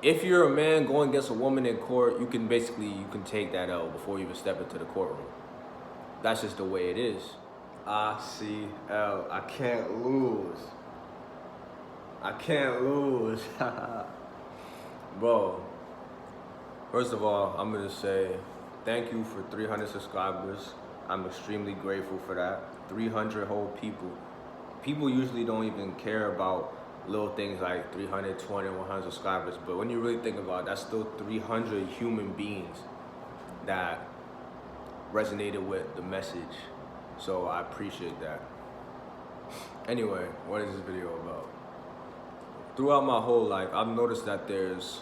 if you're a man going against a woman in court, you can take that L before you even step into the courtroom. That's just the way it is. icLAAo. I can't lose. I can't lose. Bro, first of all, I'm gonna say thank you for 300 subscribers. I'm extremely grateful for that. 300 whole people. People usually don't even care about little things like 320, 100 subscribers, but when you really think about it, that's still 300 human beings that resonated with the message. So I appreciate that. Anyway, what is this video about? Throughout my whole life, I've noticed that there's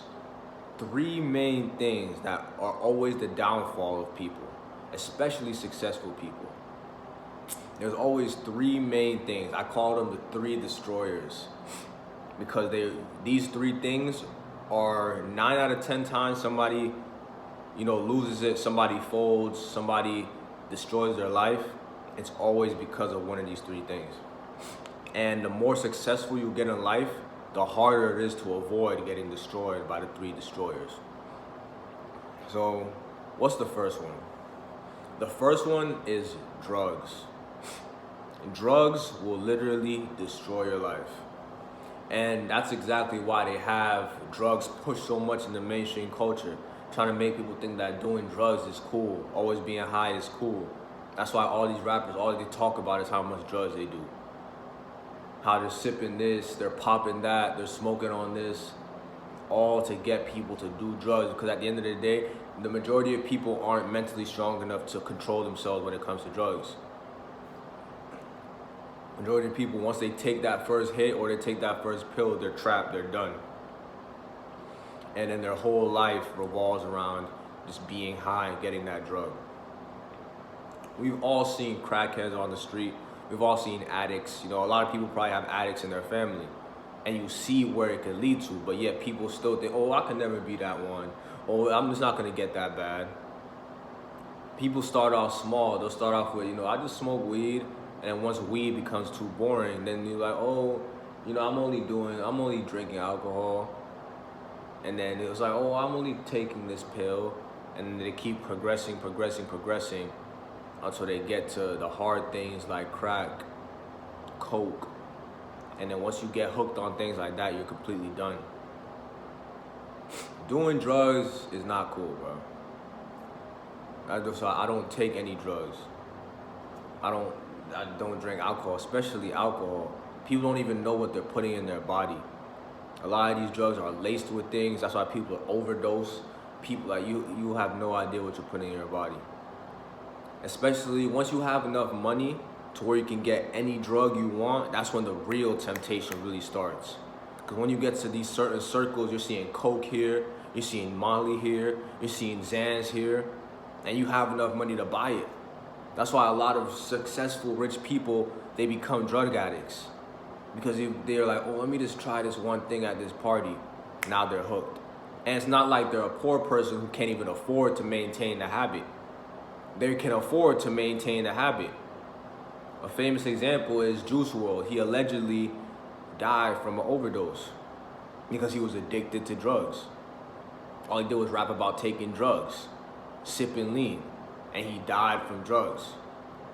three main things that are always the downfall of people, especially successful people. There's always three main things. I call them the three destroyers because these three things are 9 out of 10 times somebody, loses it, somebody folds, somebody destroys their life. It's always because of one of these three things. And the more successful you get in life, the harder it is to avoid getting destroyed by the three destroyers. So, what's the first one? The first one is drugs. Drugs will literally destroy your life. And that's exactly why they have drugs pushed so much in the mainstream culture, trying to make people think that doing drugs is cool, always being high is cool. That's why all these rappers, all they talk about is how much drugs they do. How they're sipping this, they're popping that, they're smoking on this, all to get people to do drugs. Because at the end of the day, the majority of people aren't mentally strong enough to control themselves when it comes to drugs. Majority of people, once they take that first hit or they take that first pill, they're trapped, they're done. And then their whole life revolves around just being high and getting that drug. We've all seen crackheads on the street. We've all seen addicts. A lot of people probably have addicts in their family. And you see where it could lead to, but yet people still think, oh, I could never be that one. Oh, I'm just not gonna get that bad. People start off small. They'll start off with, I just smoke weed. And then once weed becomes too boring, then you're like, oh, I'm only drinking alcohol. And then it was like, oh, I'm only taking this pill. And then they keep progressing until they get to the hard things like crack, coke. And then once you get hooked on things like that, you're completely done. Doing drugs is not cool, bro. I don't take any drugs. I don't drink alcohol, especially alcohol. People don't even know what they're putting in their body. A lot of these drugs are laced with things. That's why people overdose. People like you have no idea what you're putting in your body. Especially once you have enough money to where you can get any drug you want, that's when the real temptation really starts. Because when you get to these certain circles, you're seeing coke here, you're seeing Molly here, you're seeing Xans here, and you have enough money to buy it. That's why a lot of successful rich people, they become drug addicts. Because they're like, oh, let me just try this one thing at this party. Now they're hooked. And it's not like they're a poor person who can't even afford to maintain the habit. They can afford to maintain the habit. A famous example is Juice WRLD. He allegedly died from an overdose because he was addicted to drugs. All he did was rap about taking drugs, sipping lean, and he died from drugs.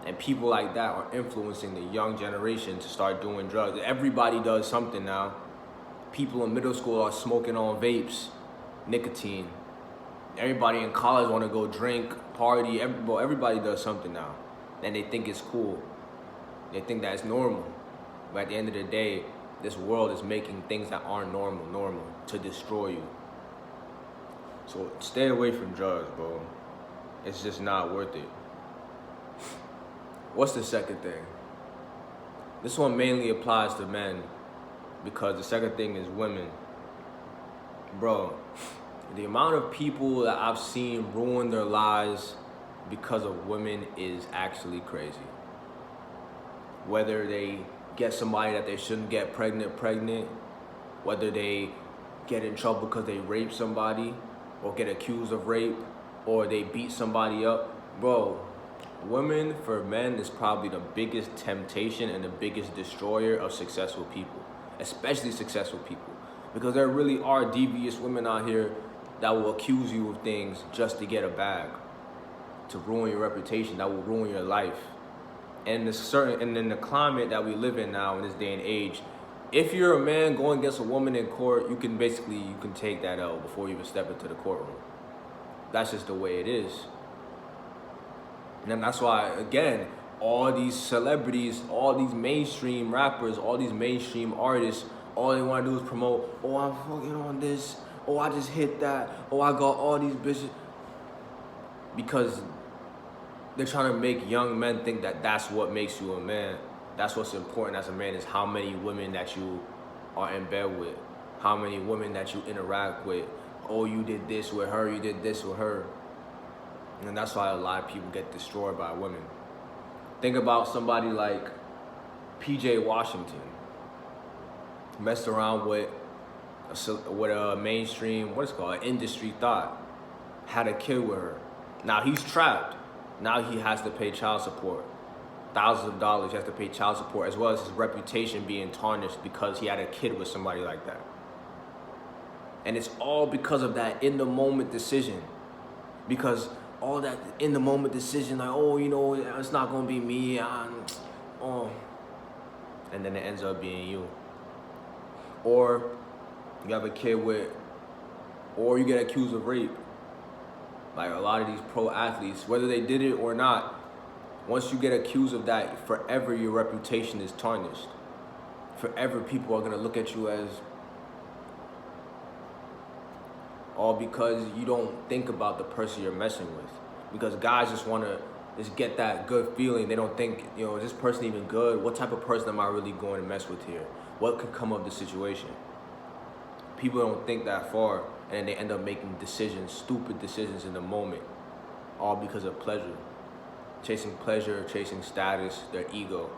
And people like that are influencing the young generation to start doing drugs. Everybody does something now. People in middle school are smoking on vapes, nicotine. Everybody in college want to go drink, party. Everybody does something now. And they think it's cool. They think that it's normal. But at the end of the day, this world is making things that aren't normal to destroy you. So stay away from drugs, bro. It's just not worth it. What's the second thing? This one mainly applies to men because the second thing is women. Bro, the amount of people that I've seen ruin their lives because of women is actually crazy. Whether they get somebody that they shouldn't get pregnant, whether they get in trouble because they rape somebody or get accused of rape, or they beat somebody up. Bro, women for men is probably the biggest temptation and the biggest destroyer of successful people, especially successful people. Because there really are devious women out here that will accuse you of things just to get a bag, to ruin your reputation, that will ruin your life. And in the climate that we live in now in this day and age, if you're a man going against a woman in court, you can take that L before you even step into the courtroom. That's just the way it is. And that's why, again, all these celebrities, all these mainstream rappers, all these mainstream artists, all they want to do is promote, oh, I'm fucking on this, oh, I just hit that, oh, I got all these bitches. Because they're trying to make young men think that that's what makes you a man. That's what's important as a man, is how many women that you are in bed with, how many women that you interact with. Oh, you did this with her, you did this with her. And that's why a lot of people get destroyed by women. Think about somebody like PJ Washington. Messed around with a mainstream, an industry thought. Had a kid with her. Now he's trapped. Now he has to pay child support. Thousands of dollars, he has to pay child support, as well as his reputation being tarnished because he had a kid with somebody like that. And it's all because of that in-the-moment decision. Because all that in-the-moment decision, like, oh, you know, it's not going to be me. And then it ends up being you. Or you have a kid with, or you get accused of rape. Like a lot of these pro athletes, whether they did it or not, once you get accused of that, forever your reputation is tarnished. Forever people are going to look at you as, all because you don't think about the person you're messing with. Because guys just want to just get that good feeling. They don't think, you know, is this person even good? What type of person am I really going to mess with here? What could come of the situation? People don't think that far, and then they end up making decisions, stupid decisions in the moment, all because of pleasure. Chasing pleasure, chasing status, their ego.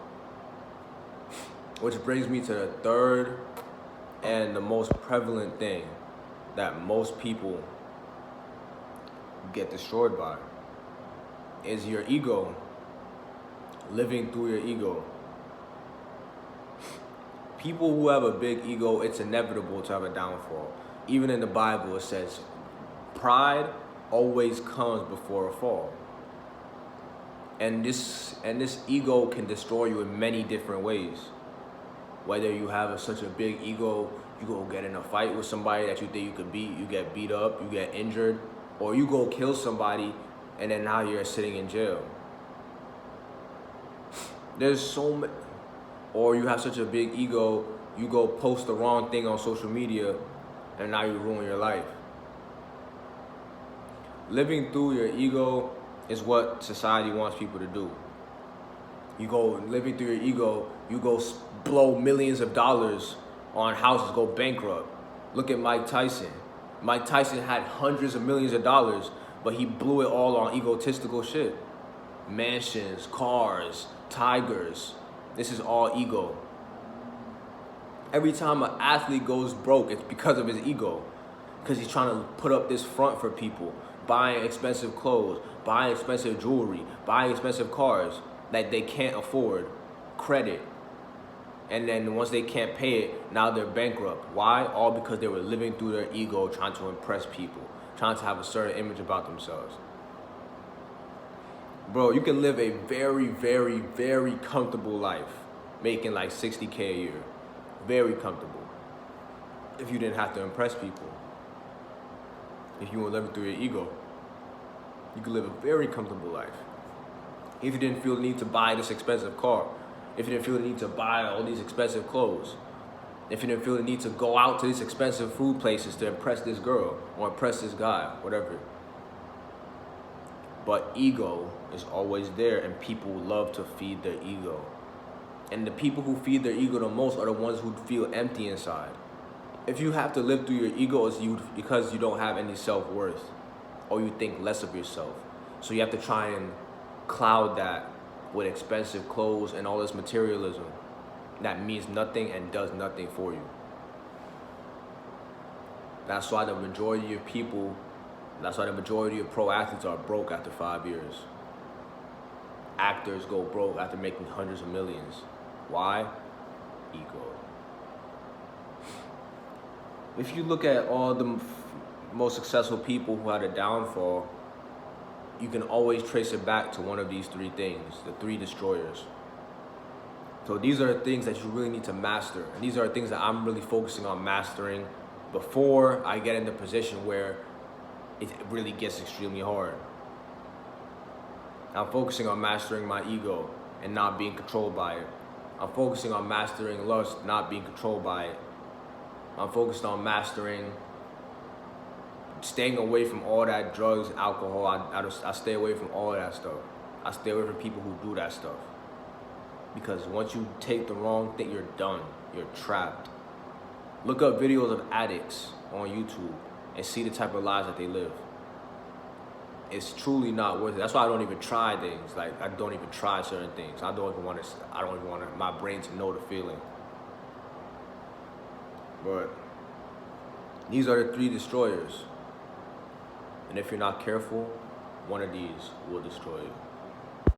Which brings me to the third and the most prevalent thing that most people get destroyed by is your ego. Living through your ego. People who have a big ego, it's inevitable to have a downfall. Even in the Bible, it says, pride always comes before a fall. And this ego can destroy you in many different ways. Whether you have such a big ego, you go get in a fight with somebody that you think you could beat, you get beat up, you get injured, or you go kill somebody, and then now you're sitting in jail. There's so many. Or you have such a big ego, you go post the wrong thing on social media, and now you ruin your life. Living through your ego is what society wants people to do. You go living through your ego, you go blow millions of dollars on houses, go bankrupt. Look at Mike Tyson. Mike Tyson had hundreds of millions of dollars, but he blew it all on egotistical shit. Mansions, cars, tigers. This is all ego. Every time an athlete goes broke, it's because of his ego. Because he's trying to put up this front for people, buying expensive clothes, buying expensive jewelry, buying expensive cars that they can't afford, credit. And then once they can't pay it, now they're bankrupt. Why? All because they were living through their ego, trying to impress people, trying to have a certain image about themselves. Bro, you can live a very, very, very comfortable life, making like $60K a year. Very comfortable. If you didn't have to impress people. If you were living through your ego, you could live a very comfortable life. If you didn't feel the need to buy this expensive car, if you didn't feel the need to buy all these expensive clothes, if you didn't feel the need to go out to these expensive food places to impress this girl or impress this guy, whatever. But ego is always there, and people love to feed their ego. And the people who feed their ego the most are the ones who feel empty inside. If you have to live through your ego, it's because you don't have any self-worth, or you think less of yourself. So you have to try and cloud that with expensive clothes and all this materialism that means nothing and does nothing for you. That's why the majority of pro athletes are broke after 5 years. Actors go broke after making hundreds of millions. Why? Ego. if you look at all the most successful people who had a downfall, you can always trace it back to one of these three things, the three destroyers. So these are the things that you really need to master. And these are the things that I'm really focusing on mastering before I get in the position where it really gets extremely hard. I'm focusing on mastering my ego and not being controlled by it. I'm focusing on mastering lust, not being controlled by it. I'm focused on mastering staying away from all that drugs, alcohol. I stay away from all of that stuff. I stay away from people who do that stuff. Because once you take the wrong thing, you're done. You're trapped. Look up videos of addicts on YouTube and see the type of lives that they live. It's truly not worth it. That's why I don't even try things. Like, I don't even try certain things. I don't even want my brain to know the feeling. But these are the three destroyers. And if you're not careful, one of these will destroy you.